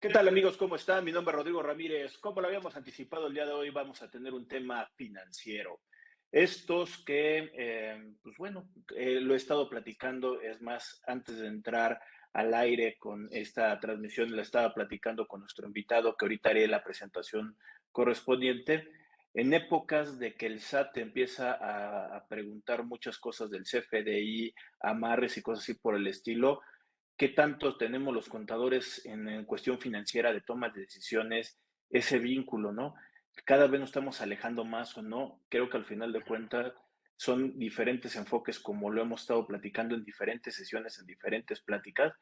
¿Qué tal amigos? ¿Cómo están? Mi nombre es Rodrigo Ramírez. Como lo habíamos anticipado el día de hoy, vamos a tener un tema financiero. Estos que, pues bueno, lo he estado platicando, es más, antes de entrar al aire con esta transmisión, lo estaba platicando con nuestro invitado, que ahorita haré la presentación correspondiente. En épocas de que el SAT empieza a preguntar muchas cosas del CFDI, amarres y cosas así por el estilo, ¿qué tanto tenemos los contadores en cuestión financiera de toma de decisiones, ese vínculo, ¿no? Cada vez nos estamos alejando más o no. Creo que al final de cuentas son diferentes enfoques, como lo hemos estado platicando en diferentes sesiones, en diferentes pláticas,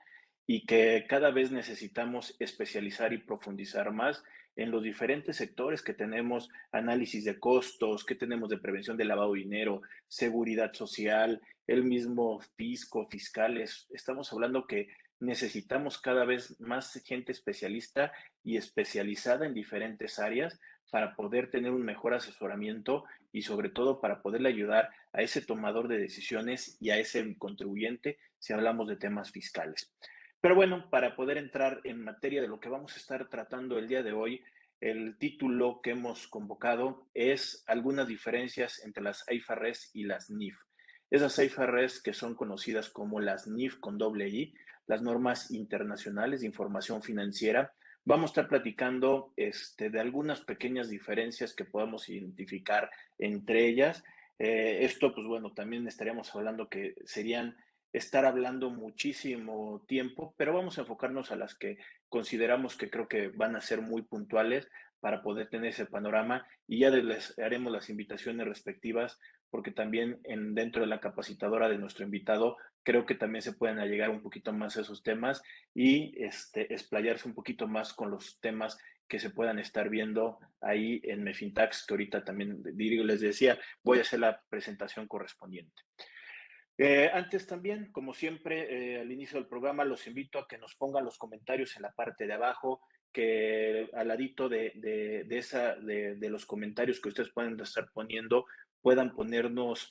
y que cada vez necesitamos especializar y profundizar más en los diferentes sectores que tenemos, análisis de costos, que tenemos de prevención de lavado de dinero, seguridad social, el mismo fisco, fiscales. Estamos hablando que necesitamos cada vez más gente especialista y especializada en diferentes áreas para poder tener un mejor asesoramiento y sobre todo para poderle ayudar a ese tomador de decisiones y a ese contribuyente si hablamos de temas fiscales. Pero bueno, para poder entrar en materia de lo que vamos a estar tratando el día de hoy, el título que hemos convocado es algunas diferencias entre las IFRS y las NIF. Esas IFRS que son conocidas como las NIF con doble I, las normas internacionales de información financiera. Vamos a estar platicando de algunas pequeñas diferencias que podamos identificar entre ellas. Esto, pues bueno, también estaríamos hablando que serían estar hablando muchísimo tiempo, pero vamos a enfocarnos a las que consideramos que creo que van a ser muy puntuales para poder tener ese panorama y ya les haremos las invitaciones respectivas porque también dentro de la capacitadora de nuestro invitado creo que también se pueden allegar un poquito más a esos temas y explayarse un poquito más con los temas que se puedan estar viendo ahí en Mefintax, que ahorita también les decía, voy a hacer la presentación correspondiente. Antes también, como siempre, al inicio del programa, los invito a que nos pongan los comentarios en la parte de abajo, que al ladito de los comentarios que ustedes pueden estar poniendo, puedan ponernos,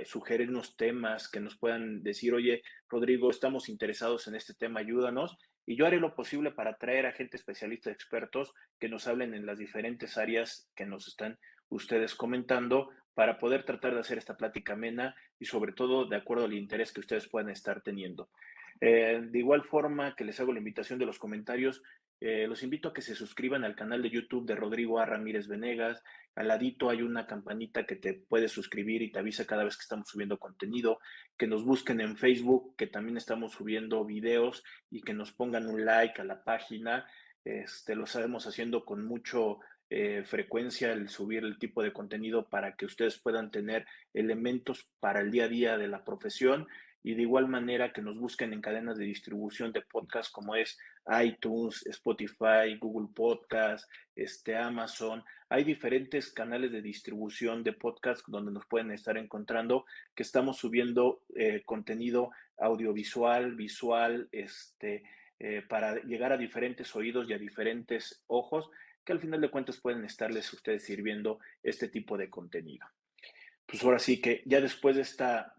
sugerirnos temas, que nos puedan decir, oye, Rodrigo, estamos interesados en este tema, ayúdanos. Y yo haré lo posible para traer a gente especialista, expertos, que nos hablen en las diferentes áreas que nos están ustedes comentando, para poder tratar de hacer esta plática amena y sobre todo de acuerdo al interés que ustedes puedan estar teniendo. De igual forma que les hago la invitación de los comentarios, los invito a que se suscriban al canal de YouTube de Rodrigo A. Ramírez Venegas. Al ladito hay una campanita que te puedes suscribir y te avisa cada vez que estamos subiendo contenido, que nos busquen en Facebook, que también estamos subiendo videos y que nos pongan un like a la página. Lo sabemos haciendo con mucho frecuencia el subir el tipo de contenido para que ustedes puedan tener elementos para el día a día de la profesión y de igual manera que nos busquen en cadenas de distribución de podcast como es iTunes, Spotify, Google Podcast, Amazon. Hay diferentes canales de distribución de podcast donde nos pueden estar encontrando que estamos subiendo contenido audiovisual, visual, para llegar a diferentes oídos y a diferentes ojos que al final de cuentas pueden estarles ustedes sirviendo este tipo de contenido. Pues ahora sí que ya después de esta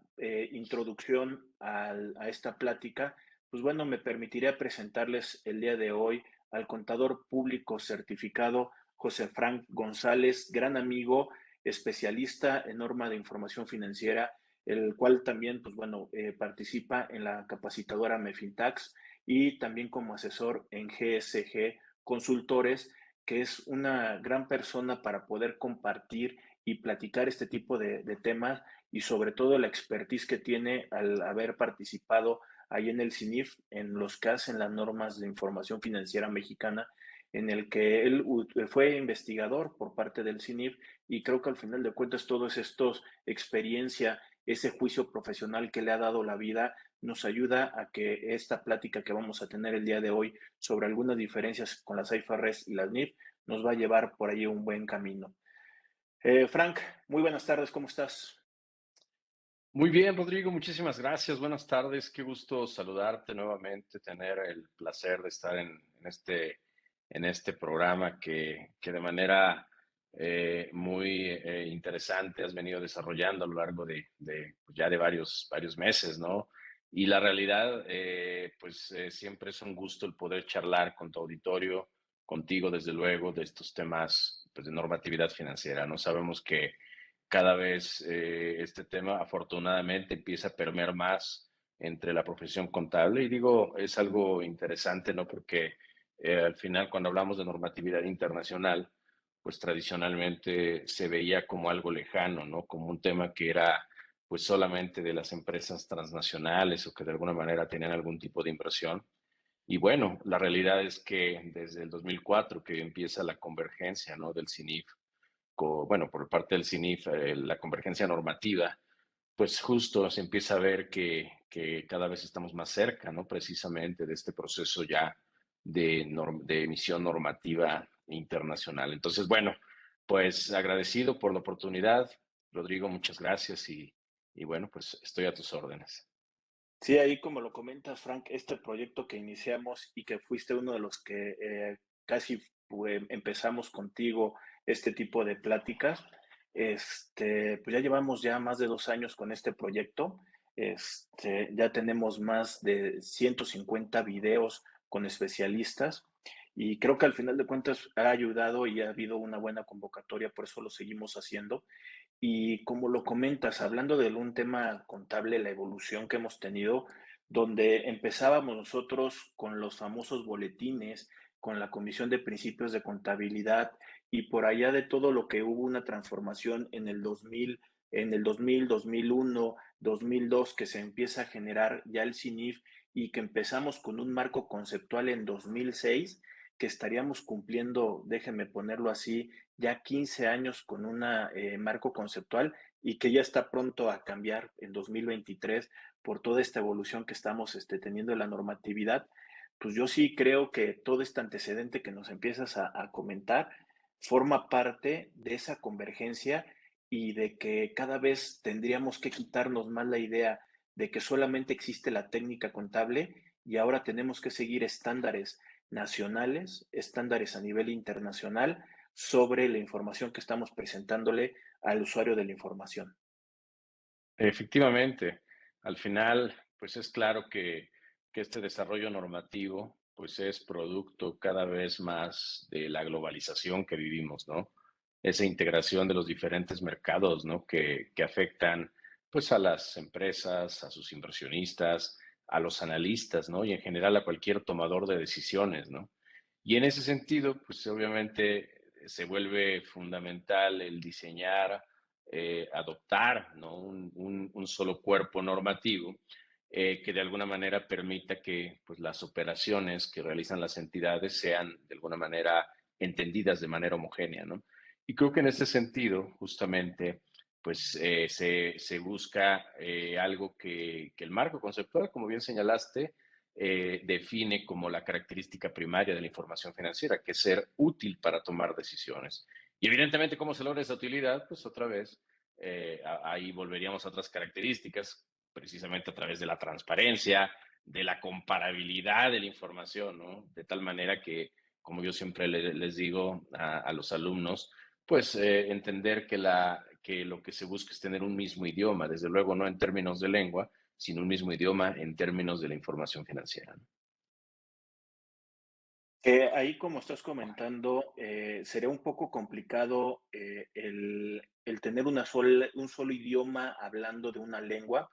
introducción a esta plática, pues bueno, me permitiré presentarles el día de hoy al contador público certificado José Frank González, gran amigo, especialista en norma de información financiera, el cual también, pues bueno, participa en la capacitadora Mefintax y también como asesor en GSG Consultores, que es una gran persona para poder compartir y platicar este tipo de temas y sobre todo la expertise que tiene al haber participado ahí en el CINIF, en los que hacen las normas de información financiera mexicana, en el que él fue investigador por parte del CINIF y creo que al final de cuentas todos estos experiencia, ese juicio profesional que le ha dado la vida, nos ayuda a que esta plática que vamos a tener el día de hoy sobre algunas diferencias con las IFRS y las NIF nos va a llevar por ahí un buen camino. Frank, muy buenas tardes, ¿cómo estás? Muy bien, Rodrigo, muchísimas gracias. Buenas tardes, qué gusto saludarte nuevamente, tener el placer de estar en este programa que de manera muy interesante has venido desarrollando a lo largo pues ya de varios meses, ¿no? Y la realidad, siempre es un gusto el poder charlar con tu auditorio, contigo, desde luego, de estos temas pues, de normatividad financiera, ¿no? Sabemos que cada vez este tema, afortunadamente, empieza a permear más entre la profesión contable. Y digo, es algo interesante, ¿no? Porque al final, cuando hablamos de normatividad internacional, pues tradicionalmente se veía como algo lejano, ¿no? Como un tema que era pues solamente de las empresas transnacionales o que de alguna manera tenían algún tipo de inversión. Y bueno, la realidad es que desde el 2004 que empieza la convergencia, ¿no? Del CINIF, bueno, por parte del CINIF, la convergencia normativa, pues justo se empieza a ver que cada vez estamos más cerca, ¿no? Precisamente de este proceso ya de emisión normativa internacional. Entonces, bueno, pues agradecido por la oportunidad. Rodrigo, muchas gracias y bueno, pues estoy a tus órdenes. Sí, ahí como lo comentas, Frank, este proyecto que iniciamos y que fuiste uno de los que casi empezamos contigo este tipo de pláticas, pues ya llevamos ya más de 2 años con este proyecto. Ya tenemos más de 150 videos con especialistas y creo que al final de cuentas ha ayudado y ha habido una buena convocatoria, por eso lo seguimos haciendo. Y como lo comentas, hablando de un tema contable, la evolución que hemos tenido, donde empezábamos nosotros con los famosos boletines, con la Comisión de Principios de Contabilidad, y por allá de todo lo que hubo una transformación en el 2000, 2001, 2002, que se empieza a generar ya el CINIF y que empezamos con un marco conceptual en 2006, que estaríamos cumpliendo, déjenme ponerlo así, ya 15 años con un marco conceptual y que ya está pronto a cambiar en 2023 por toda esta evolución que estamos teniendo en la normatividad. Pues yo sí creo que todo este antecedente que nos empiezas a comentar forma parte de esa convergencia y de que cada vez tendríamos que quitarnos más la idea de que solamente existe la técnica contable y ahora tenemos que seguir estándares nacionales, estándares a nivel internacional sobre la información que estamos presentándole al usuario de la información. Efectivamente, al final, pues es claro que este desarrollo normativo, pues es producto cada vez más de la globalización que vivimos, ¿no? Esa integración de los diferentes mercados, ¿no? Que afectan, pues, a las empresas, a sus inversionistas, a los analistas, ¿no? Y en general a cualquier tomador de decisiones, ¿no? Y en ese sentido, pues obviamente se vuelve fundamental el diseñar adoptar, ¿no? Un solo cuerpo normativo que de alguna manera permita que pues, las operaciones que realizan las entidades sean de alguna manera entendidas de manera homogénea, ¿no? Y creo que en ese sentido, justamente, pues se busca algo que el marco conceptual, como bien señalaste, define como la característica primaria de la información financiera, que es ser útil para tomar decisiones. Y evidentemente, ¿cómo se logra esa utilidad? Pues otra vez, ahí volveríamos a otras características, precisamente a través de la transparencia, de la comparabilidad de la información, ¿no? De tal manera que, como yo siempre les digo a los alumnos, pues entender que lo que se busca es tener un mismo idioma, desde luego no en términos de lengua, sino un mismo idioma en términos de la información financiera, ¿no? Ahí, como estás comentando, sería un poco complicado el tener un solo idioma hablando de una lengua.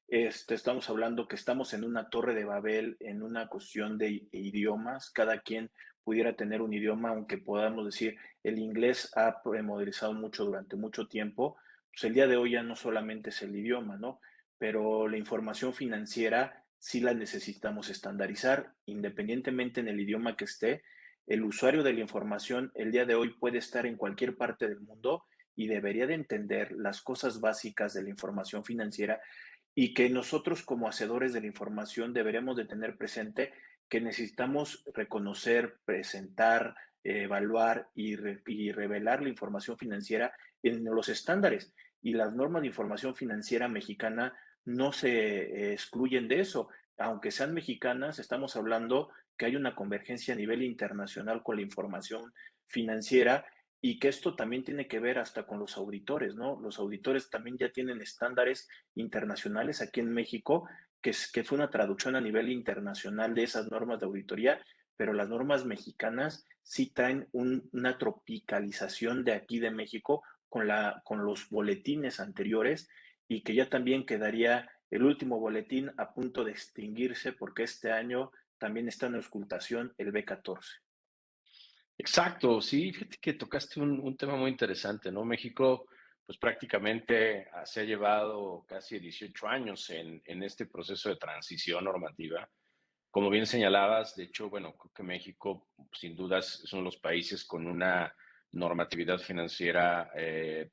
Estamos hablando que estamos en una torre de Babel, en una cuestión de idiomas. Cada quien pudiera tener un idioma, aunque podamos decir el inglés ha modernizado mucho durante mucho tiempo. Pues el día de hoy ya no solamente es el idioma, ¿no? Pero la información financiera sí la necesitamos estandarizar, independientemente en el idioma que esté. El usuario de la información el día de hoy puede estar en cualquier parte del mundo y debería de entender las cosas básicas de la información financiera y que nosotros como hacedores de la información deberemos de tener presente que necesitamos reconocer, presentar, evaluar y revelar la información financiera en los estándares. Y las normas de información financiera mexicana no se excluyen de eso. Aunque sean mexicanas, estamos hablando que hay una convergencia a nivel internacional con la información financiera y que esto también tiene que ver hasta con los auditores, ¿no? Los auditores también ya tienen estándares internacionales aquí en México que fue una traducción a nivel internacional de esas normas de auditoría, pero las normas mexicanas sí traen una tropicalización de aquí de México con los boletines anteriores y que ya también quedaría el último boletín a punto de extinguirse porque este año también está en auscultación el B14. Exacto, sí, fíjate que tocaste un tema muy interesante, ¿no? México, pues prácticamente se ha llevado casi 18 años en este proceso de transición normativa. Como bien señalabas, de hecho, bueno, creo que México, sin dudas, es uno de los países con una normatividad financiera,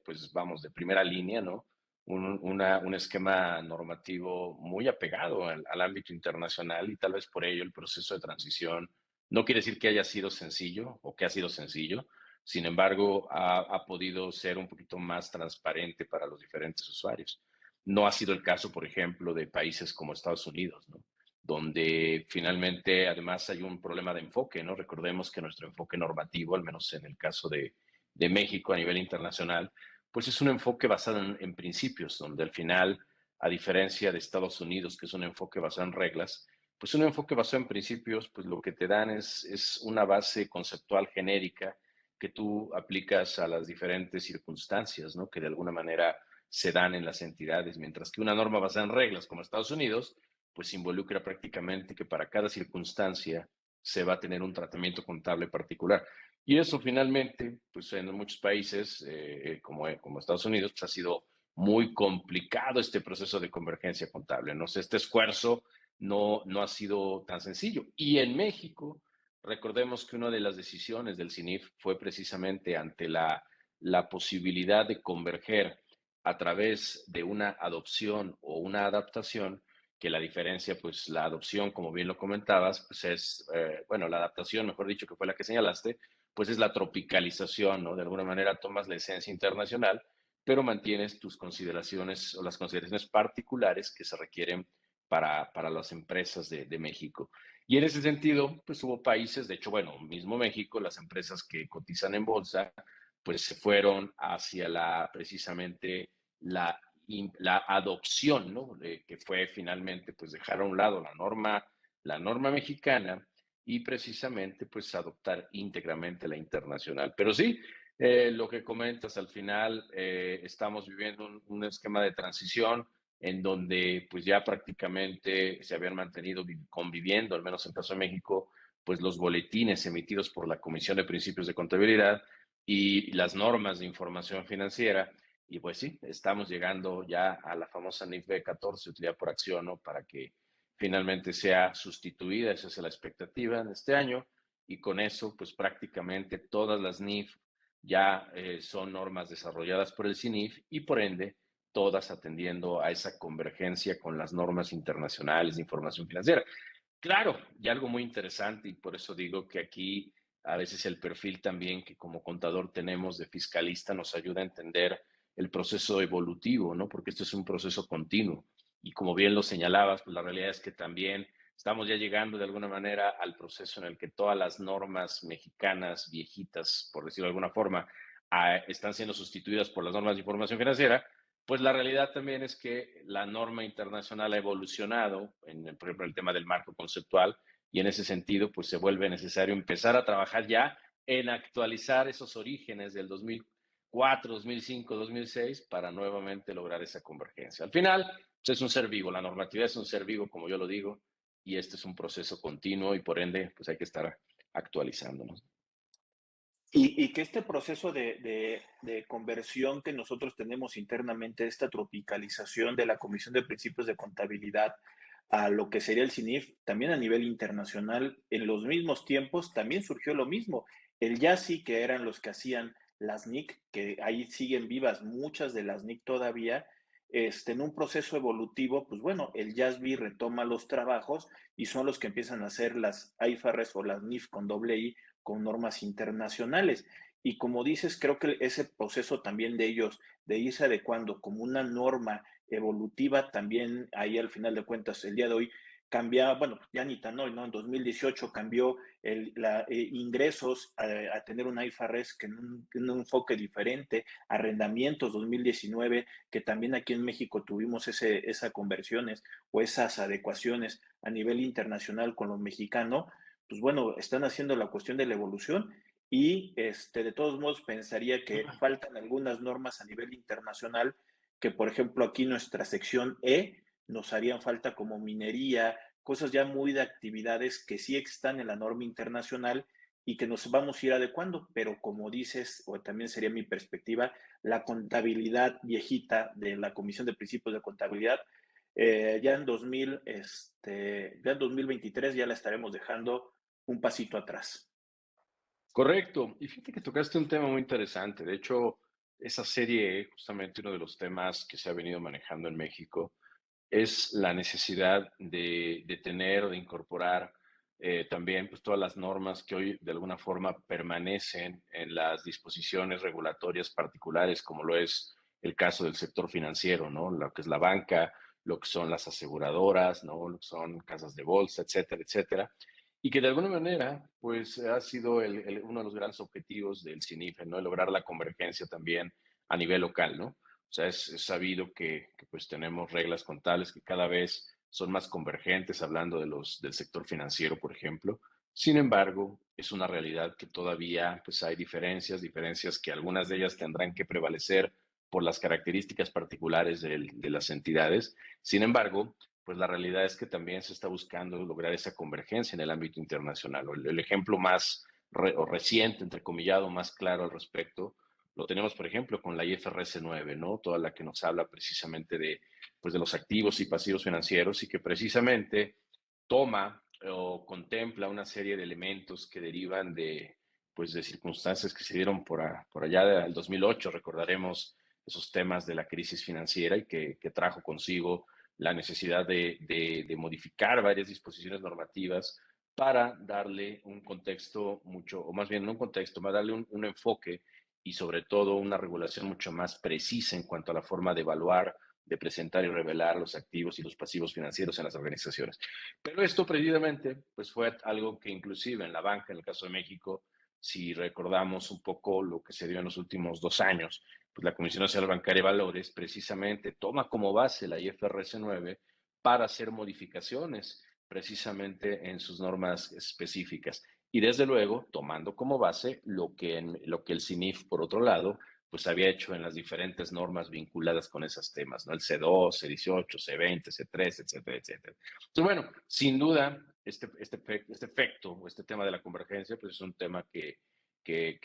pues vamos, de primera línea, ¿no? Un esquema normativo muy apegado al ámbito internacional y tal vez por ello el proceso de transición no quiere decir que haya sido sencillo o que ha sido sencillo, sin embargo, ha podido ser un poquito más transparente para los diferentes usuarios. No ha sido el caso, por ejemplo, de países como Estados Unidos, ¿no? Donde finalmente además hay un problema de enfoque, ¿no? Recordemos que nuestro enfoque normativo, al menos en el caso de México a nivel internacional, pues es un enfoque basado en principios, donde al final, a diferencia de Estados Unidos, que es un enfoque basado en reglas, pues un enfoque basado en principios, pues lo que te dan es una base conceptual genérica que tú aplicas a las diferentes circunstancias, ¿no? Que de alguna manera se dan en las entidades, mientras que una norma basada en reglas como Estados Unidos, pues involucra prácticamente que para cada circunstancia se va a tener un tratamiento contable particular. Y eso finalmente, pues en muchos países, como Estados Unidos, pues ha sido muy complicado este proceso de convergencia contable, ¿no? O sea, este esfuerzo no ha sido tan sencillo. Y en México, recordemos que una de las decisiones del CINIF fue precisamente ante la posibilidad de converger a través de una adopción o una adaptación, que la diferencia, pues la adopción, como bien lo comentabas, pues es, bueno, la adaptación, mejor dicho, que fue la que señalaste, pues es la tropicalización, ¿no? De alguna manera tomas la esencia internacional, pero mantienes tus consideraciones o las consideraciones particulares que se requieren para las empresas de México. Y en ese sentido, pues hubo países, de hecho, bueno, mismo México, las empresas que cotizan en bolsa, pues se fueron hacia precisamente la adopción, ¿no? Que fue finalmente, pues dejar a un lado la norma mexicana y precisamente, pues adoptar íntegramente la internacional. Pero sí, lo que comentas, al final estamos viviendo un esquema de transición en donde pues ya prácticamente se habían mantenido conviviendo, al menos en el caso de México, pues los boletines emitidos por la Comisión de Principios de Contabilidad y las normas de información financiera. Y pues sí, estamos llegando ya a la famosa NIF B14, utilidad por acción, ¿no? Para que finalmente sea sustituida, esa es la expectativa en este año. Y con eso, pues prácticamente todas las NIF ya son normas desarrolladas por el CINIF y por ende todas atendiendo a esa convergencia con las normas internacionales de información financiera. Claro, y algo muy interesante, y por eso digo que aquí a veces el perfil también que como contador tenemos de fiscalista nos ayuda a entender el proceso evolutivo, ¿no? Porque esto es un proceso continuo. Y como bien lo señalabas, pues la realidad es que también estamos ya llegando de alguna manera al proceso en el que todas las normas mexicanas viejitas, por decirlo de alguna forma, están siendo sustituidas por las normas de información financiera, pues la realidad también es que la norma internacional ha evolucionado, por ejemplo, el tema del marco conceptual, y en ese sentido, pues se vuelve necesario empezar a trabajar ya en actualizar esos orígenes del 2004, 2005, 2006 para nuevamente lograr esa convergencia. Al final, pues es un ser vivo, la normatividad es un ser vivo, como yo lo digo, y este es un proceso continuo y por ende, pues hay que estar actualizándonos. Y que este proceso de conversión que nosotros tenemos internamente, esta tropicalización de la Comisión de Principios de Contabilidad a lo que sería el CINIF, también a nivel internacional, en los mismos tiempos también surgió lo mismo. El YASI, que eran los que hacían las NIC, que ahí siguen vivas muchas de las NIC todavía, en un proceso evolutivo, pues bueno, el YASBI retoma los trabajos y son los que empiezan a hacer las IFRS o las NIF con doble I con normas internacionales. Y como dices, creo que ese proceso también de ellos, de irse adecuando como una norma evolutiva, también ahí al final de cuentas, el día de hoy, cambia, bueno, ya ni tan hoy, ¿no? En 2018 cambió ingresos a tener un IFRS que en un enfoque diferente, arrendamientos 2019, que también aquí en México tuvimos esas conversiones o esas adecuaciones a nivel internacional con lo mexicano, pues bueno, están haciendo la cuestión de la evolución y de todos modos pensaría que faltan algunas normas a nivel internacional que, por ejemplo, aquí nuestra sección E nos harían falta como minería, cosas ya muy de actividades que sí están en la norma internacional y que nos vamos a ir adecuando, pero como dices, o también sería mi perspectiva, la contabilidad viejita de la Comisión de Principios de Contabilidad, ya en 2023 ya la estaremos dejando un pasito atrás. Correcto. Y fíjate que tocaste un tema muy interesante. De hecho, esa serie, justamente uno de los temas que se ha venido manejando en México, es la necesidad de tener, de incorporar también pues, todas las normas que hoy de alguna forma permanecen en las disposiciones regulatorias particulares, como lo es el caso del sector financiero, ¿no? Lo que es la banca, lo que son las aseguradoras, ¿no? Lo que son casas de bolsa, etcétera, etcétera. Y que de alguna manera, pues ha sido uno de los grandes objetivos del CINIFE, ¿no? El lograr la convergencia también a nivel local, ¿no? O sea, es sabido que, pues tenemos reglas contables que cada vez son más convergentes, hablando del sector financiero, por ejemplo. Sin embargo, es una realidad que todavía pues hay diferencias que algunas de ellas tendrán que prevalecer por las características particulares de las entidades. Sin embargo, pues la realidad es que también se está buscando lograr esa convergencia en el ámbito internacional. El ejemplo más o reciente, entrecomillado, más claro al respecto, lo tenemos, por ejemplo, con la IFRS 9, ¿no? Toda la que nos habla precisamente pues, de los activos y pasivos financieros y que precisamente toma o contempla una serie de elementos que derivan pues, de circunstancias que se dieron por allá del 2008. Recordaremos esos temas de la crisis financiera y que trajo consigo la necesidad de modificar varias disposiciones normativas para darle un contexto mucho, o más bien no un contexto, para darle un enfoque y sobre todo una regulación mucho más precisa en cuanto a la forma de evaluar, de presentar y revelar los activos y los pasivos financieros en las organizaciones. Pero esto precisamente pues fue algo que inclusive en la banca, en el caso de México, si recordamos un poco lo que se dio en los últimos 2 años, pues la Comisión Nacional Bancaria de Valores precisamente toma como base la IFRS 9 para hacer modificaciones precisamente en sus normas específicas. Y desde luego, tomando como base lo que el CINIF, por otro lado, pues había hecho en las diferentes normas vinculadas con esos temas, ¿no? El C2, C18, C20, C3, etcétera, etcétera. Entonces, bueno, sin duda, este efecto o este tema de la convergencia, pues es un tema que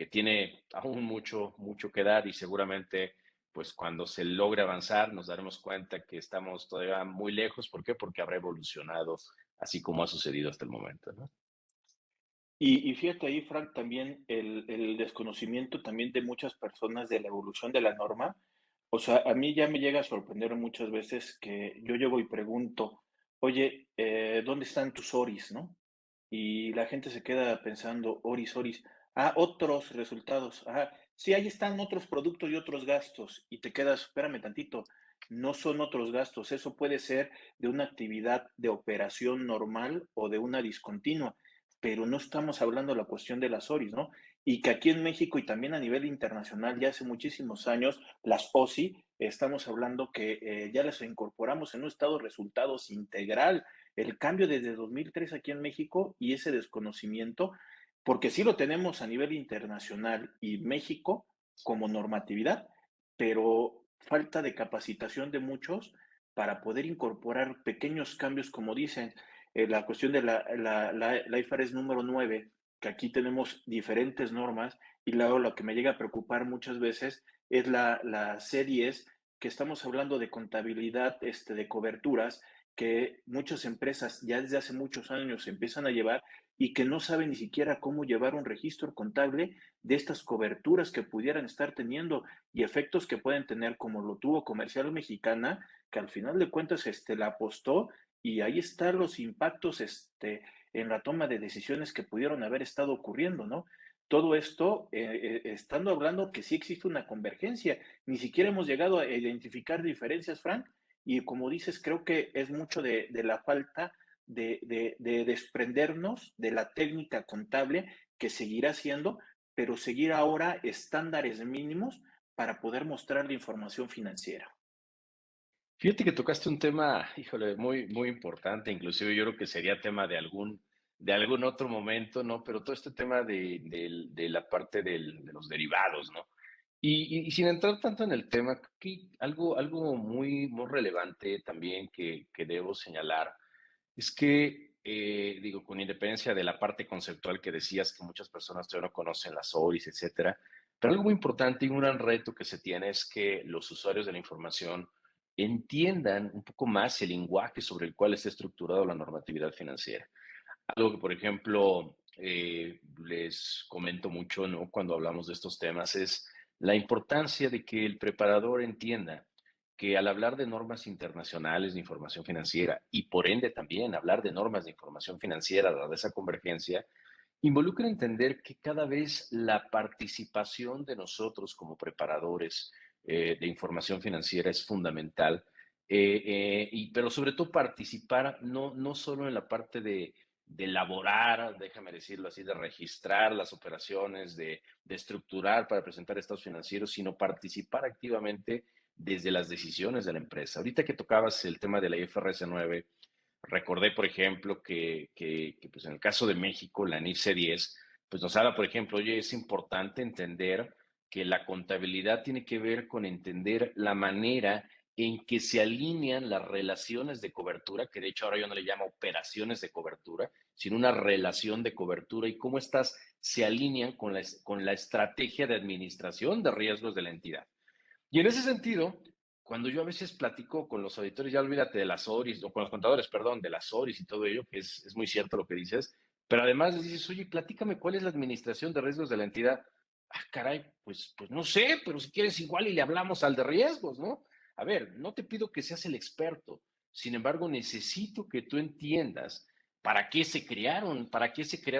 tiene aún mucho que dar y seguramente, pues cuando se logre avanzar, nos daremos cuenta que estamos todavía muy lejos. ¿Por qué? Porque habrá evolucionado así como ha sucedido hasta el momento, ¿no? Y fíjate ahí, Frank, también el desconocimiento también de muchas personas de la evolución de la norma. O sea, a mí ya me llega a sorprender muchas veces que yo llego y pregunto, oye, ¿dónde están tus ORIs, no? Y la gente se queda pensando, ORIs, ORIs. Ah, otros resultados. Ah, sí, ahí están otros productos y otros gastos. Y te quedas, espérame tantito, no son otros gastos. Eso puede ser de una actividad de operación normal o de una discontinua, pero no estamos hablando de la cuestión de las ORIs, ¿no? Y que aquí en México y también a nivel internacional, ya hace muchísimos años, las OSI, estamos hablando que ya las incorporamos en un estado de resultados integral. El cambio desde 2003 aquí en México y ese desconocimiento, porque sí lo tenemos a nivel internacional y México como normatividad, pero falta de capacitación de muchos para poder incorporar pequeños cambios, como dicen, la cuestión de la IFRS número 9, que aquí tenemos diferentes normas, y luego lo que me llega a preocupar muchas veces es la C10, que estamos hablando de contabilidad de coberturas, que muchas empresas ya desde hace muchos años empiezan a llevar y que no saben ni siquiera cómo llevar un registro contable de estas coberturas que pudieran estar teniendo y efectos que pueden tener, como lo tuvo Comercial Mexicana, que al final de cuentas la apostó y ahí están los impactos en la toma de decisiones que pudieron haber estado ocurriendo, ¿no? Todo esto, estando hablando que sí existe una convergencia, ni siquiera hemos llegado a identificar diferencias, Frank, y como dices, creo que es mucho de la falta de desprendernos de la técnica contable que seguirá siendo, pero seguir ahora estándares mínimos para poder mostrar la información financiera. Fíjate que tocaste un tema, híjole, muy, muy importante, inclusive yo creo que sería tema de algún otro momento, ¿no? Pero todo este tema de la parte de los derivados, ¿no? Y sin entrar tanto en el tema, que algo muy, muy relevante también que debo señalar es que, digo, con independencia de la parte conceptual que decías, que muchas personas todavía no conocen las ORIs, etcétera, pero algo muy importante y un gran reto que se tiene es que los usuarios de la información entiendan un poco más el lenguaje sobre el cual está estructurado la normatividad financiera. Algo que, por ejemplo, les comento mucho, ¿no? Cuando hablamos de estos temas es la importancia de que el preparador entienda que al hablar de normas internacionales de información financiera y por ende también hablar de normas de información financiera, dada esa convergencia, involucra entender que cada vez la participación de nosotros como preparadores de información financiera es fundamental, pero sobre todo participar no solo en la parte de elaborar, déjame decirlo así, de registrar las operaciones, de estructurar para presentar estados financieros, sino participar activamente desde las decisiones de la empresa. Ahorita que tocabas el tema de la IFRS 9, recordé, por ejemplo, pues en el caso de México, la NIF C10, pues nos habla, por ejemplo, oye, es importante entender que la contabilidad tiene que ver con entender la manera en que se alinean las relaciones de cobertura, que de hecho ahora yo no le llamo operaciones de cobertura, sino una relación de cobertura y cómo estas se alinean con la estrategia de administración de riesgos de la entidad. Y en ese sentido, cuando yo a veces platico con los auditores, ya olvídate de las ORIs, o con los contadores, perdón, de las ORIs y todo ello, que es muy cierto lo que dices, pero además les dices, oye, platícame cuál es la administración de riesgos de la entidad. Ah, caray, pues no sé, pero si quieres igual y le hablamos al de riesgos, ¿no? A ver, no te pido que seas el experto, sin embargo, necesito que tú entiendas para qué se crearon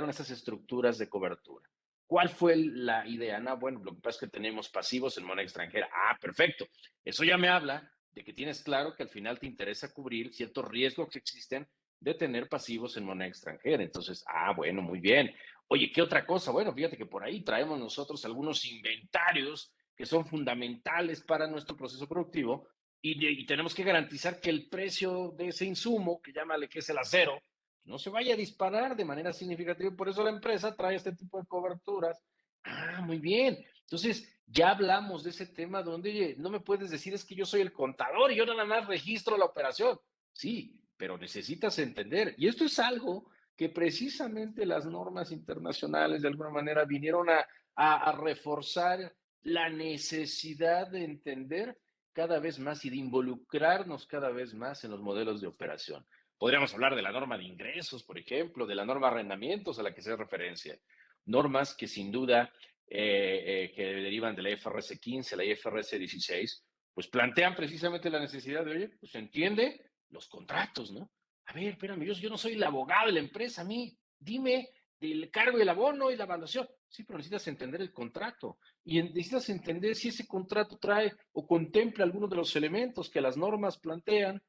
esas estructuras de cobertura. ¿Cuál fue la idea? No, bueno, lo que pasa es que tenemos pasivos en moneda extranjera. Ah, perfecto. Eso ya me habla de que tienes claro que al final te interesa cubrir ciertos riesgos que existen de tener pasivos en moneda extranjera. Entonces, bueno, muy bien. Oye, ¿qué otra cosa? Bueno, fíjate que por ahí traemos nosotros algunos inventarios que son fundamentales para nuestro proceso productivo y tenemos que garantizar que el precio de ese insumo, que llámale que es el acero, no se vaya a disparar de manera significativa. Por eso la empresa trae este tipo de coberturas. Ah, muy bien. Entonces, ya hablamos de ese tema donde oye, no me puedes decir es que yo soy el contador y yo nada más registro la operación. Sí, pero necesitas entender. Y esto es algo que precisamente las normas internacionales de alguna manera vinieron a reforzar la necesidad de entender cada vez más y de involucrarnos cada vez más en los modelos de operación. Podríamos hablar de la norma de ingresos, por ejemplo, de la norma de arrendamientos a la que se hace referencia. Normas que sin duda que derivan de la IFRS 15, la IFRS 16, pues plantean precisamente la necesidad de, oye, pues entiende los contratos, ¿no? A ver, espérame, yo no soy el abogado de la empresa, a mí, dime del cargo y el abono y la evaluación. Sí, pero necesitas entender el contrato y necesitas entender si ese contrato trae o contempla algunos de los elementos que las normas plantean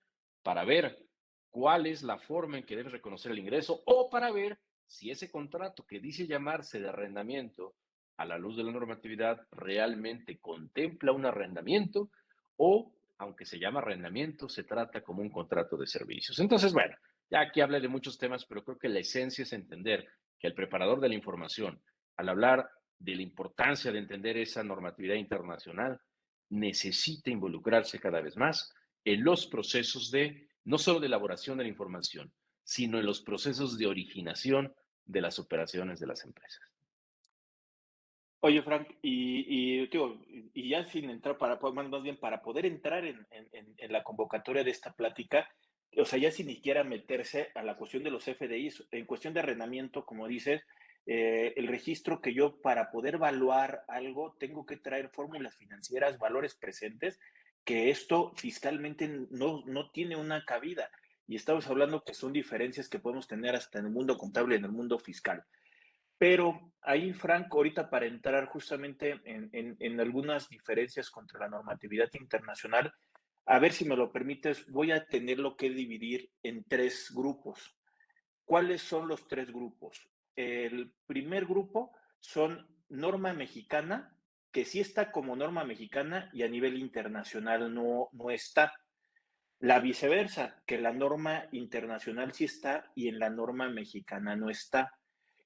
para ver cuál es la forma en que debes reconocer el ingreso o para ver si ese contrato que dice llamarse de arrendamiento a la luz de la normatividad realmente contempla un arrendamiento o, aunque se llama arrendamiento, se trata como un contrato de servicios. Entonces, bueno, ya aquí hablé de muchos temas, pero creo que la esencia es entender que el preparador de la información, al hablar de la importancia de entender esa normatividad internacional, necesita involucrarse cada vez más en los procesos de, no solo de elaboración de la información, sino en los procesos de originación de las operaciones de las empresas. Oye, Frank, digo, y ya sin entrar más bien para poder entrar en la convocatoria de esta plática, o sea, ya sin ni siquiera meterse a la cuestión de los FDIs, en cuestión de arrendamiento, como dices, el registro que yo para poder evaluar algo tengo que traer fórmulas financieras, valores presentes, que esto fiscalmente no tiene una cabida. Y estamos hablando que son diferencias que podemos tener hasta en el mundo contable y en el mundo fiscal. Pero ahí, Franco, ahorita para entrar justamente en algunas diferencias contra la normatividad internacional, a ver si me lo permites, voy a tenerlo que dividir en tres grupos. ¿Cuáles son los tres grupos? El primer grupo son norma mexicana, que sí está como norma mexicana y a nivel internacional no está. La viceversa, que la norma internacional sí está y en la norma mexicana no está.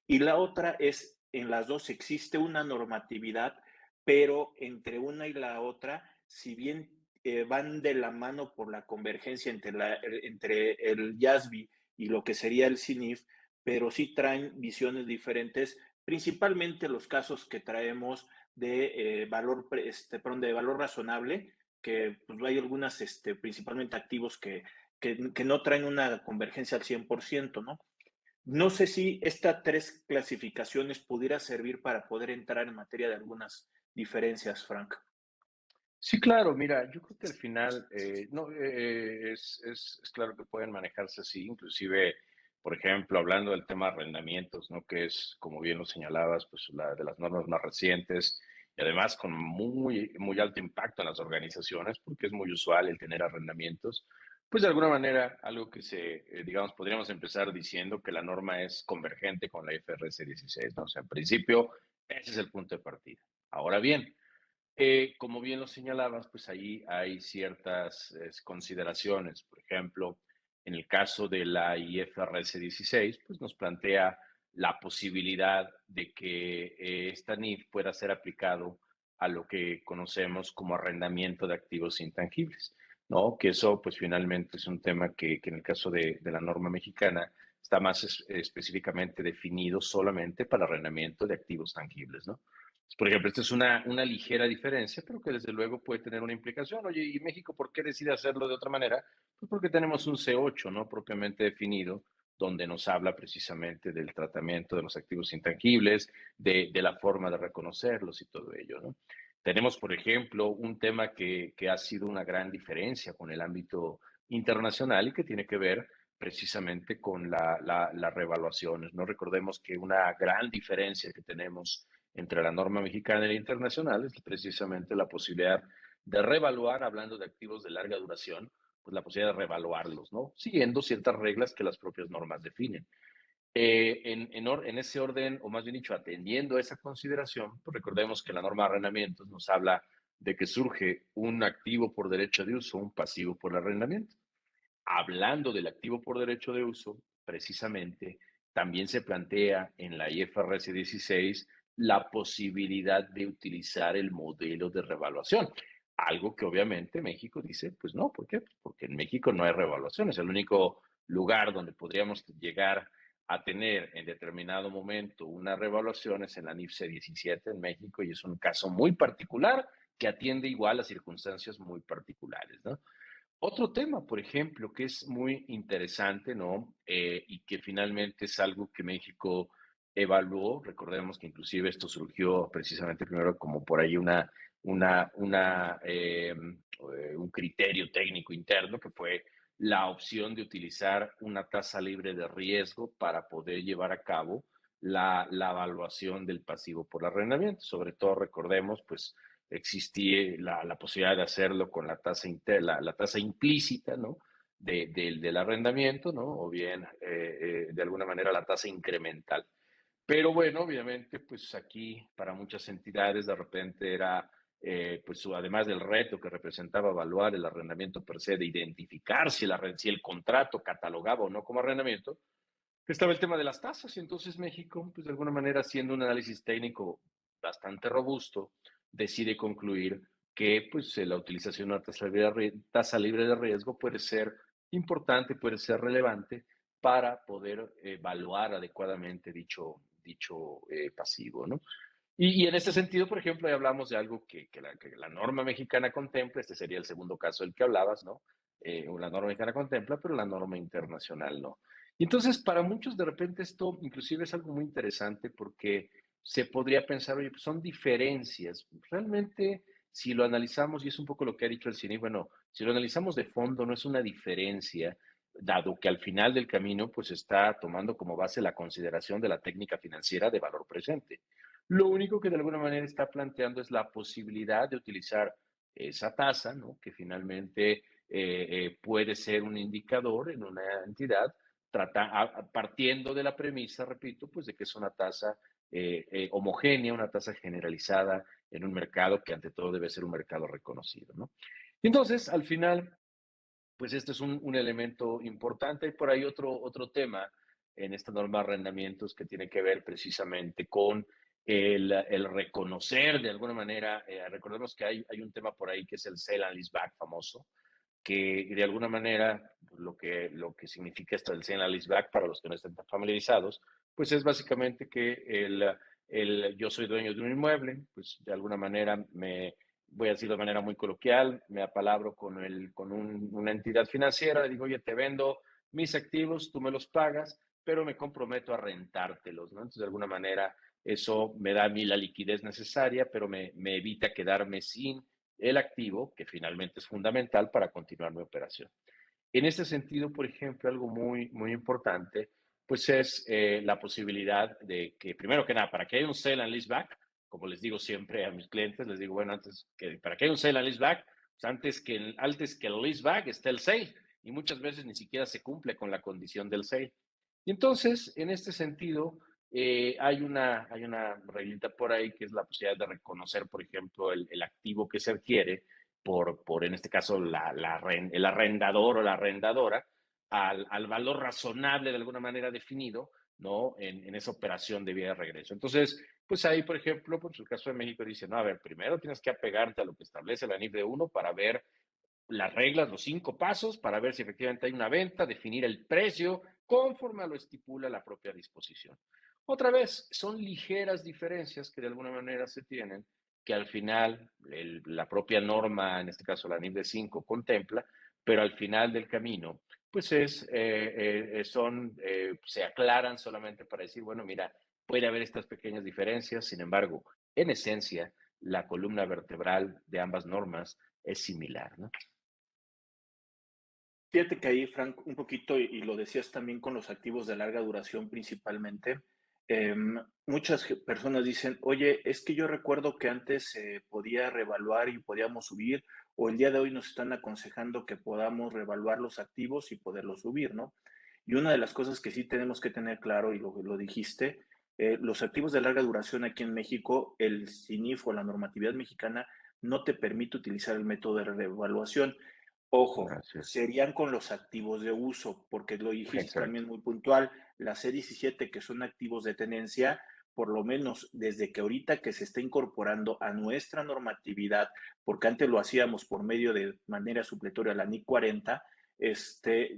Y la otra es, en las dos existe una normatividad, pero entre una y la otra, si bien van de la mano por la convergencia entre el YASB y lo que sería el CINIF, pero sí traen visiones diferentes, principalmente los casos que traemos de de valor razonable, que pues, hay algunas, principalmente activos que no traen una convergencia al 100%, ¿no? No sé si estas tres clasificaciones pudiera servir para poder entrar en materia de algunas diferencias, Frank. Sí, claro, mira, yo creo que al final no, es claro que pueden manejarse así, inclusive, por ejemplo, hablando del tema de arrendamientos, ¿no? Que es, como bien lo señalabas, pues la de las normas más recientes y además con muy alto impacto en las organizaciones, porque es muy usual el tener arrendamientos, pues de alguna manera algo que digamos, podríamos empezar diciendo que la norma es convergente con la IFRS 16, ¿no? O sea, en principio, ese es el punto de partida. Ahora bien, como bien lo señalabas, pues ahí hay ciertas consideraciones. Por ejemplo, en el caso de la IFRS 16, pues nos plantea la posibilidad de que esta NIF pueda ser aplicado a lo que conocemos como arrendamiento de activos intangibles, ¿no? Que eso, pues finalmente es un tema que en el caso de la norma mexicana está más específicamente definido solamente para arrendamiento de activos tangibles, ¿no? Por ejemplo, esta es una ligera diferencia, pero que desde luego puede tener una implicación. Oye, ¿y México por qué decide hacerlo de otra manera? Pues porque tenemos un C8, ¿no? Propiamente definido, donde nos habla precisamente del tratamiento de los activos intangibles, de la forma de reconocerlos y todo ello, ¿no? Tenemos, por ejemplo, un tema que ha sido una gran diferencia con el ámbito internacional y que tiene que ver precisamente con las revaluaciones, ¿no? Recordemos que una gran diferencia que tenemos entre la norma mexicana y la internacional es precisamente la posibilidad de revaluar, hablando de activos de larga duración, pues la posibilidad de revaluarlos, ¿no? Siguiendo ciertas reglas que las propias normas definen. En ese orden, o más bien dicho, atendiendo a esa consideración, pues recordemos que la norma de arrendamientos nos habla de que surge un activo por derecho de uso, un pasivo por arrendamiento. Hablando del activo por derecho de uso, precisamente, también se plantea en la IFRS 16 la posibilidad de utilizar el modelo de revaluación. Algo que obviamente México dice, pues no, ¿por qué? Porque en México no hay revaluación, es el único lugar donde podríamos llegar a tener en determinado momento una revaluación es en la NIF C17 en México y es un caso muy particular que atiende igual a circunstancias muy particulares, ¿no? Otro tema, por ejemplo, que es muy interesante, ¿no? Y que finalmente es algo que México evaluó. Recordemos que inclusive esto surgió precisamente primero como por ahí un criterio técnico interno, que fue la opción de utilizar una tasa libre de riesgo para poder llevar a cabo la evaluación del pasivo por arrendamiento. Sobre todo, recordemos, pues, existía la posibilidad de hacerlo con la tasa implícita, ¿no? Del arrendamiento, ¿no? O bien, de alguna manera, la tasa incremental. Pero bueno, obviamente, pues aquí para muchas entidades de repente era, pues además del reto que representaba evaluar el arrendamiento per se, de identificar si el contrato catalogaba o no como arrendamiento, estaba el tema de las tasas y entonces México, pues de alguna manera haciendo un análisis técnico bastante robusto, decide concluir que pues la utilización de una tasa libre de riesgo puede ser importante, puede ser relevante para poder evaluar adecuadamente dicho pasivo, ¿no? Y en este sentido, por ejemplo, ahí hablamos de algo que la norma mexicana contempla, este sería el segundo caso del que hablabas, ¿no? La norma mexicana contempla, pero la norma internacional no. Y entonces, para muchos, de repente, esto inclusive es algo muy interesante porque se podría pensar, oye, pues son diferencias. Realmente, si lo analizamos, y es un poco lo que ha dicho el CINI, bueno, si lo analizamos de fondo, no es una diferencia, dado que al final del camino, pues está tomando como base la consideración de la técnica financiera de valor presente. Lo único que de alguna manera está planteando es la posibilidad de utilizar esa tasa, ¿no? Que finalmente puede ser un indicador en una entidad partiendo de la premisa, repito, pues de que es una tasa homogénea, una tasa generalizada en un mercado que ante todo debe ser un mercado reconocido, ¿no? Y entonces, al final, pues este es un elemento importante. Y por ahí otro tema en esta norma de arrendamientos que tiene que ver precisamente con el reconocer de alguna manera, recordemos que hay un tema por ahí que es el sale and leaseback famoso, que de alguna manera lo que significa esto del sale and leaseback para los que no estén tan familiarizados, pues es básicamente que yo soy dueño de un inmueble, pues de alguna manera voy a decir de manera muy coloquial, me apalabro con una entidad financiera, le digo, oye, te vendo mis activos, tú me los pagas, pero me comprometo a rentártelos, ¿no? Entonces, de alguna manera, eso me da a mí la liquidez necesaria, pero me evita quedarme sin el activo, que finalmente es fundamental para continuar mi operación. En este sentido, por ejemplo, algo muy, muy importante, pues es la posibilidad de que, primero que nada, para que haya un sale and leaseback, como les digo siempre a mis clientes, les digo, bueno, para que haya un sale and leaseback, pues antes que el leaseback está el sale, y muchas veces ni siquiera se cumple con la condición del sale. Y entonces, en este sentido, hay una reglita por ahí que es la posibilidad de reconocer, por ejemplo, el activo que se adquiere en este caso, el arrendador o la arrendadora, al valor razonable de alguna manera definido, ¿no? En esa operación de vía de regreso. Entonces, pues ahí, por ejemplo, pues el caso de México dice, no, a ver, primero tienes que apegarte a lo que establece la NIF de uno para ver las reglas, los 5 pasos, para ver si efectivamente hay una venta, definir el precio conforme a lo estipula la propia disposición. Otra vez, son ligeras diferencias que de alguna manera se tienen, que al final la propia norma, en este caso la NIF de 5, contempla, pero al final del camino, pues se aclaran solamente para decir, bueno, mira, puede haber estas pequeñas diferencias, sin embargo, en esencia, la columna vertebral de ambas normas es similar, ¿no? Fíjate que ahí, Frank, un poquito, y lo decías también con los activos de larga duración principalmente, muchas personas dicen, oye, es que yo recuerdo que antes se podía revaluar y podíamos subir, o el día de hoy nos están aconsejando que podamos revaluar los activos y poderlos subir, ¿no? Y una de las cosas que sí tenemos que tener claro, y lo dijiste, los activos de larga duración aquí en México, el CINIF o la normatividad mexicana no te permite utilizar el método de revaluación. Ojo, Así es. serían con los activos de uso, porque lo dijiste Exacto. también muy puntual, la C17, que son activos de tenencia, por lo menos desde que ahorita que se está incorporando a nuestra normatividad, porque antes lo hacíamos por medio de manera supletoria a la NIC 40,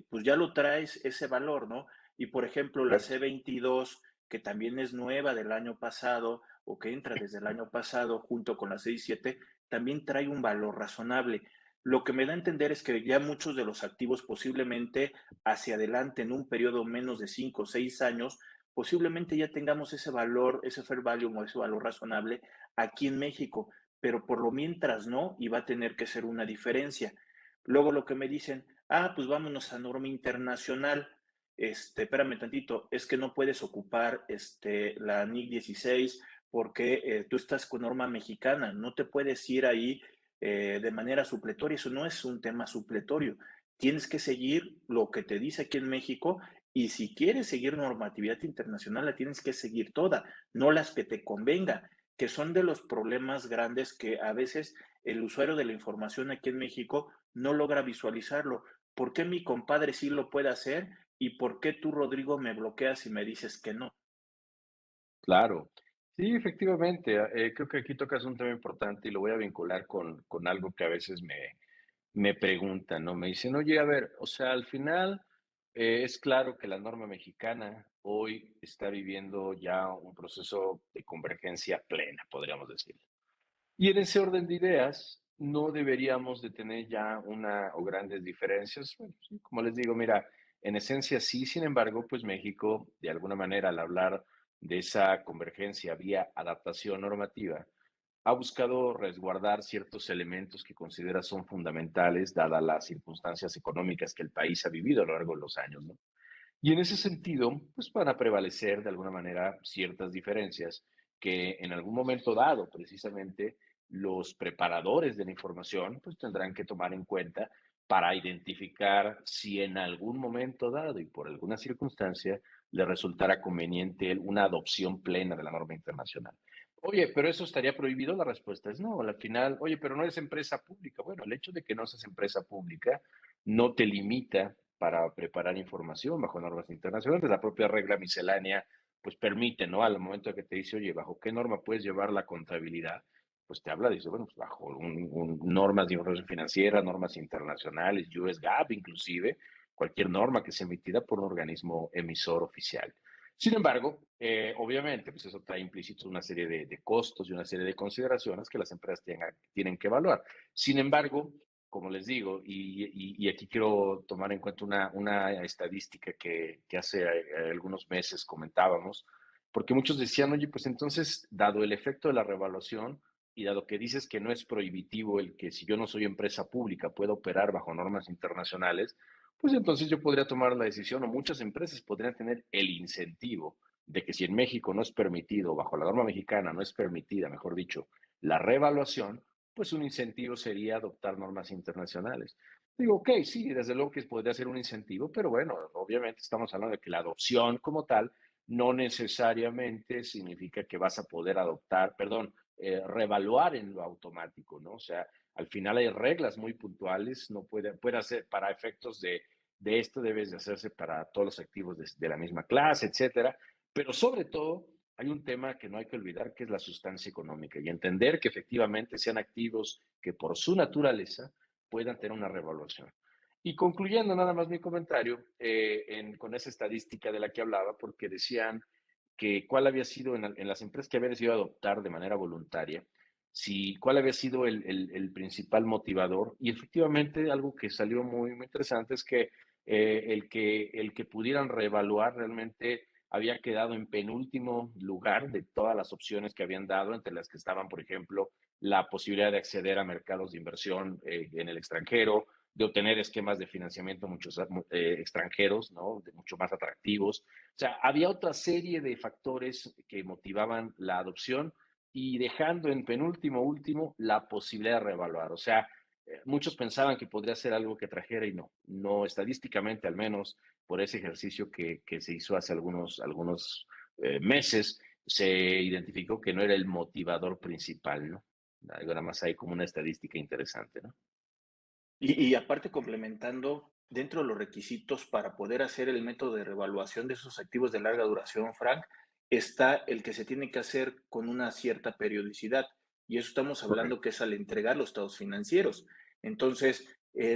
pues ya lo traes ese valor, ¿no? Y por ejemplo, la Correcto. C22, que también es nueva del año pasado o que entra desde el año pasado junto con la C17, también trae un valor razonable. Lo que me da a entender es que ya muchos de los activos posiblemente hacia adelante en un periodo menos de 5 o 6 años, posiblemente ya tengamos ese valor, ese fair value o ese valor razonable aquí en México, pero por lo mientras no, y va a tener que ser una diferencia. Luego lo que me dicen, pues vámonos a norma internacional. Espérame tantito, es que no puedes ocupar la NIC 16 porque tú estás con norma mexicana, no te puedes ir ahí de manera supletoria. Eso no es un tema supletorio. Tienes que seguir lo que te dice aquí en México y si quieres seguir normatividad internacional, la tienes que seguir toda, no las que te convenga, que son de los problemas grandes que a veces el usuario de la información aquí en México no logra visualizarlo. ¿Por qué mi compadre sí lo puede hacer y por qué tú, Rodrigo, me bloqueas y me dices que no? Claro. Sí, efectivamente. Creo que aquí tocas un tema importante y lo voy a vincular con algo que a veces me preguntan, ¿no? Me dicen, oye, a ver, o sea, al final es claro que la norma mexicana hoy está viviendo ya un proceso de convergencia plena, podríamos decir. Y en ese orden de ideas, no deberíamos de tener ya una o grandes diferencias. Bueno, sí, como les digo, mira, en esencia sí, sin embargo, pues México, de alguna manera, al hablar de esa convergencia vía adaptación normativa, ha buscado resguardar ciertos elementos que considera son fundamentales, dadas las circunstancias económicas que el país ha vivido a lo largo de los años, ¿no? Y en ese sentido, pues van a prevalecer de alguna manera ciertas diferencias que en algún momento dado, precisamente, los preparadores de la información, pues tendrán que tomar en cuenta para identificar si en algún momento dado y por alguna circunstancia le resultara conveniente una adopción plena de la norma internacional. Oye, pero eso estaría prohibido. La respuesta es no. Al final, oye, pero no es empresa pública. Bueno, el hecho de que no seas empresa pública no te limita para preparar información bajo normas internacionales. La propia regla miscelánea, pues permite, ¿no? Al momento de que te dice, oye, ¿bajo qué norma puedes llevar la contabilidad? Pues te habla, dice, bueno, pues bajo normas de información financiera, normas internacionales, US GAAP inclusive, cualquier norma que sea emitida por un organismo emisor oficial. Sin embargo, obviamente, pues eso trae implícitos una serie de costos y una serie de consideraciones que las empresas tienen que evaluar. Sin embargo, como les digo, y aquí quiero tomar en cuenta una estadística que hace algunos meses comentábamos, porque muchos decían, oye, pues entonces, dado el efecto de la revaluación y dado que dices que no es prohibitivo el que si yo no soy empresa pública puedo operar bajo normas internacionales, pues entonces yo podría tomar la decisión o muchas empresas podrían tener el incentivo de que si en México no es permitido, bajo la norma mexicana no es permitida, mejor dicho, la revaluación, pues un incentivo sería adoptar normas internacionales. Digo, ok, sí, desde luego que podría ser un incentivo, pero bueno, obviamente estamos hablando de que la adopción como tal no necesariamente significa que vas a poder adoptar, perdón, revaluar en lo automático, ¿no? O sea, al final hay reglas muy puntuales, no puede hacer para efectos de esto debes de hacerse para todos los activos de la misma clase, etcétera, pero sobre todo hay un tema que no hay que olvidar, que es la sustancia económica y entender que efectivamente sean activos que por su naturaleza puedan tener una revaluación. Y concluyendo nada más mi comentario con esa estadística de la que hablaba, porque decían que cuál había sido en las empresas que habían decidido adoptar de manera voluntaria, si cuál había sido el principal motivador. Y efectivamente algo que salió muy interesante es que el que pudieran reevaluar realmente había quedado en penúltimo lugar de todas las opciones que habían dado, entre las que estaban, por ejemplo, la posibilidad de acceder a mercados de inversión en el extranjero, de obtener esquemas de financiamiento muchos extranjeros, ¿no? De mucho más atractivos. O sea, había otra serie de factores que motivaban la adopción y dejando en penúltimo último la posibilidad de reevaluar. O sea, muchos pensaban que podría ser algo que trajera y no estadísticamente al menos por ese ejercicio que se hizo hace algunos meses, se identificó que no era el motivador principal, ¿no? Algo nada más hay como una estadística interesante, ¿no? Y aparte complementando, dentro de los requisitos para poder hacer el método de revaluación de esos activos de larga duración, Frank, está el que se tiene que hacer con una cierta periodicidad. Y eso estamos hablando Correcto. que es al entregar los estados financieros. Entonces,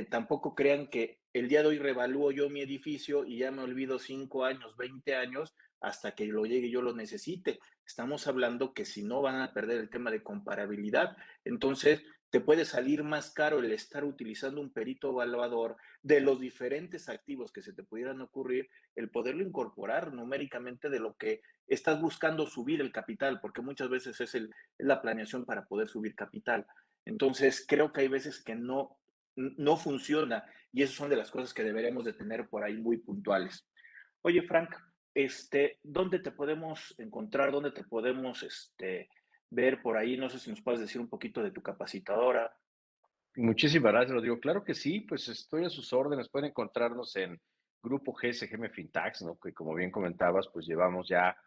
tampoco crean que el día de hoy revalúo yo mi edificio y ya me olvido 5 años, 20 años hasta que lo llegue y yo lo necesite. Estamos hablando que si no van a perder el tema de comparabilidad. Entonces, te puede salir más caro el estar utilizando un perito evaluador de los diferentes activos que se te pudieran ocurrir, el poderlo incorporar numéricamente de lo que estás buscando subir el capital, porque muchas veces es la planeación para poder subir capital. Entonces, creo que hay veces que no funciona y esas son de las cosas que deberemos de tener por ahí muy puntuales. Oye, Frank, ¿dónde te podemos encontrar? ¿Dónde te podemos ver por ahí? No sé si nos puedes decir un poquito de tu capacitadora. Muchísimas gracias, Rodrigo. Claro que sí, pues estoy a sus órdenes. Pueden encontrarnos en Grupo GSGM Fintax, ¿no? Que como bien comentabas, pues llevamos ya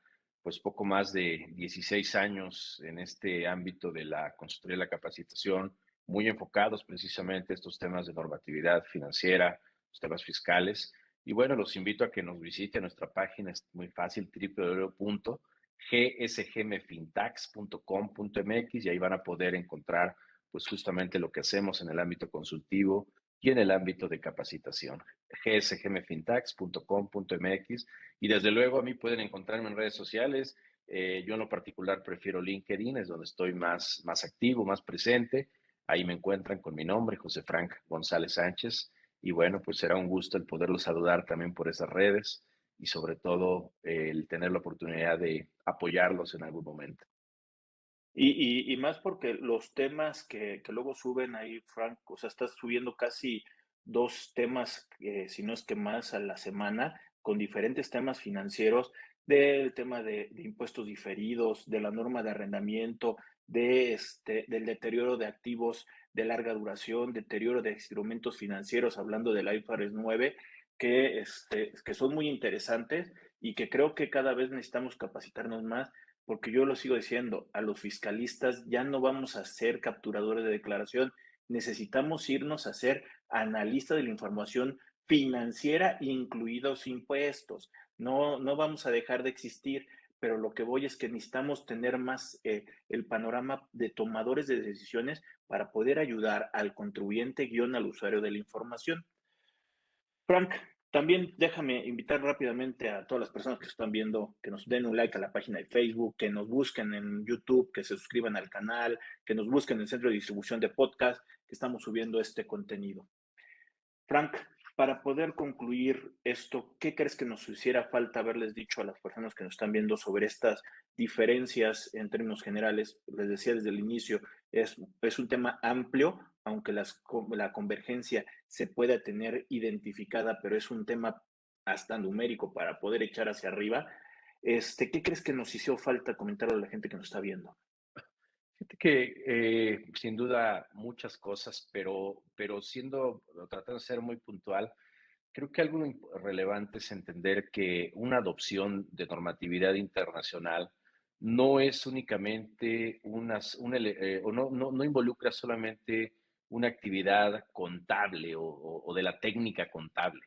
pues poco más de 16 años en este ámbito de la consultoría y la capacitación, muy enfocados precisamente a estos temas de normatividad financiera, los temas fiscales. Y bueno, los invito a que nos visiten nuestra página, es muy fácil, www.gsgmfintax.com.mx y ahí van a poder encontrar pues justamente lo que hacemos en el ámbito consultivo y en el ámbito de capacitación. gsgmfintax.com.mx y desde luego a mí pueden encontrarme en redes sociales. Yo en lo particular prefiero LinkedIn, es donde estoy más activo, más presente. Ahí me encuentran con mi nombre, José Frank González Sánchez. Y bueno, pues será un gusto el poderlos saludar también por esas redes y sobre todo el tener la oportunidad de apoyarlos en algún momento. Y más porque los temas que luego suben ahí, Frank, o sea, estás subiendo casi 2 temas, si no es que más a la semana, con diferentes temas financieros, del tema de impuestos diferidos, de la norma de arrendamiento, del deterioro de activos de larga duración, deterioro de instrumentos financieros, hablando del IFRS 9, que son muy interesantes y que creo que cada vez necesitamos capacitarnos más, porque yo lo sigo diciendo, a los fiscalistas ya no vamos a ser capturadores de declaración, necesitamos irnos a ser analistas de la información financiera, incluidos impuestos. No, no vamos a dejar de existir, pero lo que voy es que necesitamos tener más el panorama de tomadores de decisiones para poder ayudar al contribuyente guión al usuario de la información. Frank, también déjame invitar rápidamente a todas las personas que están viendo que nos den un like a la página de Facebook, que nos busquen en YouTube, que se suscriban al canal, que nos busquen en el centro de distribución de podcast, que estamos subiendo este contenido. Frank, para poder concluir esto, ¿qué crees que nos hiciera falta haberles dicho a las personas que nos están viendo sobre estas diferencias en términos generales? Les decía desde el inicio, es un tema amplio, aunque la convergencia se pueda tener identificada, pero es un tema hasta numérico para poder echar hacia arriba. ¿Qué crees que nos hizo falta comentar a la gente que nos está viendo? Fíjate que sin duda muchas cosas, pero tratando de ser muy puntual, creo que algo relevante es entender que una adopción de normatividad internacional no es únicamente o no involucra solamente una actividad contable o de la técnica contable,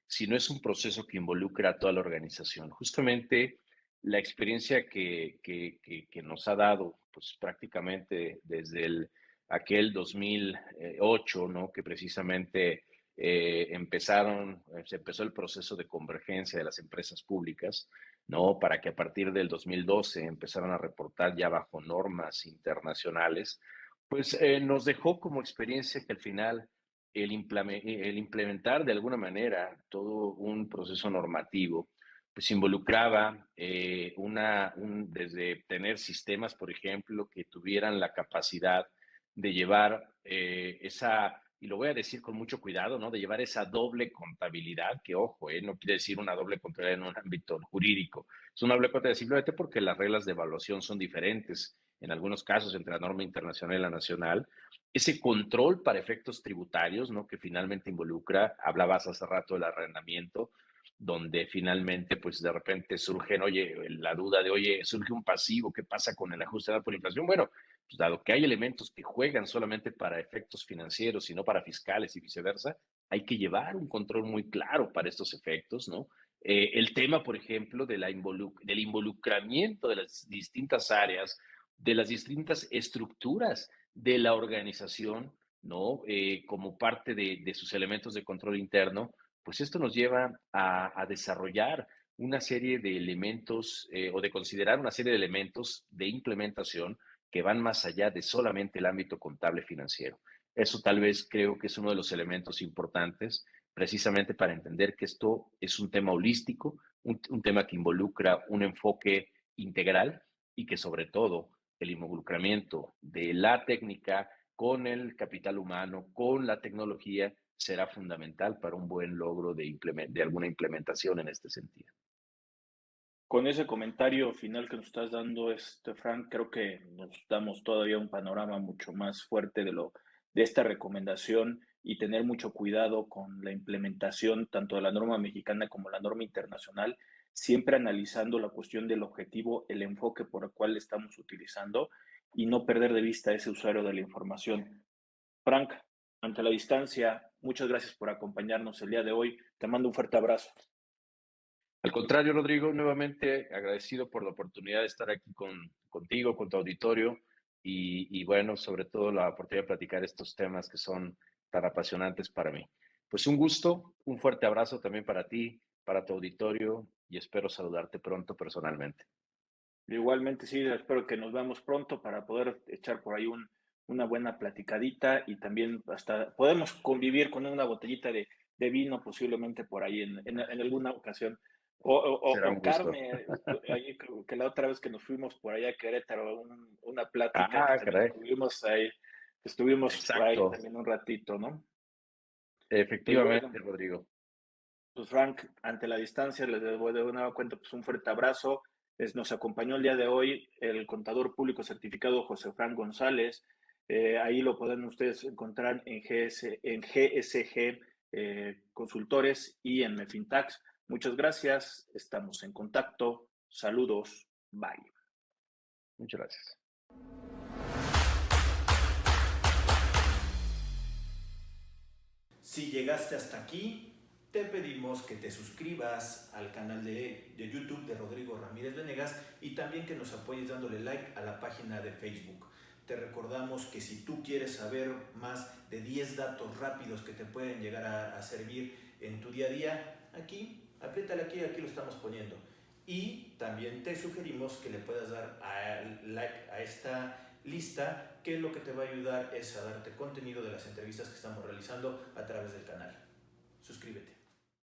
sino es un proceso que involucra a toda la organización. Justamente la experiencia que nos ha dado, pues prácticamente desde aquel 2008, ¿no? Que precisamente se empezó el proceso de convergencia de las empresas públicas, ¿no? Para que a partir del 2012 empezaran a reportar ya bajo normas internacionales, pues nos dejó como experiencia que al final el implementar de alguna manera todo un proceso normativo, pues involucraba desde tener sistemas, por ejemplo, que tuvieran la capacidad de llevar y lo voy a decir con mucho cuidado, ¿no? De llevar esa doble contabilidad, que ojo, no quiere decir una doble contabilidad en un ámbito jurídico, es una doble contabilidad simplemente porque las reglas de evaluación son diferentes, en algunos casos entre la norma internacional y la nacional. Ese control para efectos tributarios, ¿no? Que finalmente involucra, hablabas hace rato del arrendamiento, donde finalmente, pues de repente surgen, oye, la duda de, oye, surge un pasivo, ¿qué pasa con el ajuste por inflación? Bueno, pues dado que hay elementos que juegan solamente para efectos financieros y no para fiscales y viceversa, hay que llevar un control muy claro para estos efectos, ¿no? El tema, por ejemplo, del involucramiento de las distintas áreas, de las distintas estructuras de la organización, ¿no? Como parte de sus elementos de control interno, pues esto nos lleva a desarrollar una serie de elementos o de considerar una serie de elementos de implementación que van más allá de solamente el ámbito contable financiero. Eso tal vez creo que es uno de los elementos importantes precisamente para entender que esto es un tema holístico, un tema que involucra un enfoque integral y que sobre todo el involucramiento de la técnica con el capital humano, con la tecnología, será fundamental para un buen logro de alguna implementación en este sentido. Con ese comentario final que nos estás dando, Frank, creo que nos damos todavía un panorama mucho más fuerte de esta recomendación y tener mucho cuidado con la implementación tanto de la norma mexicana como la norma internacional, siempre analizando la cuestión del objetivo, el enfoque por el cual estamos utilizando y no perder de vista a ese usuario de la información. Frank, ante la distancia, muchas gracias por acompañarnos el día de hoy. Te mando un fuerte abrazo. Al contrario, Rodrigo, nuevamente agradecido por la oportunidad de estar aquí contigo, con tu auditorio y bueno, sobre todo la oportunidad de platicar estos temas que son tan apasionantes para mí. Pues un gusto, un fuerte abrazo también para ti, para tu auditorio y espero saludarte pronto personalmente. Igualmente, sí, espero que nos veamos pronto para poder echar por ahí una buena platicadita y también hasta podemos convivir con una botellita de vino posiblemente por ahí en alguna ocasión. Será un O gusto. carne, ahí creo que la otra vez que nos fuimos por allá a Querétaro, una plática que Ah, también caray. estuvimos por ahí Exacto. también un ratito, ¿no? Y bueno, Efectivamente, Rodrigo. pues Frank, ante la distancia, les doy de nueva cuenta pues un fuerte abrazo. Nos acompañó el día de hoy el contador público certificado José Frank González. Ahí lo pueden ustedes encontrar en GSG Consultores y en Mefintax. Muchas gracias, estamos en contacto. Saludos, bye. Muchas gracias. Si llegaste hasta aquí, te pedimos que te suscribas al canal de YouTube de Rodrigo Ramírez Venegas y también que nos apoyes dándole like a la página de Facebook. Te recordamos que si tú quieres saber más de 10 datos rápidos que te pueden llegar a servir en tu día a día, aquí, apriétale aquí lo estamos poniendo. Y también te sugerimos que le puedas dar like a esta lista, que lo que te va a ayudar es a darte contenido de las entrevistas que estamos realizando a través del canal. Suscríbete.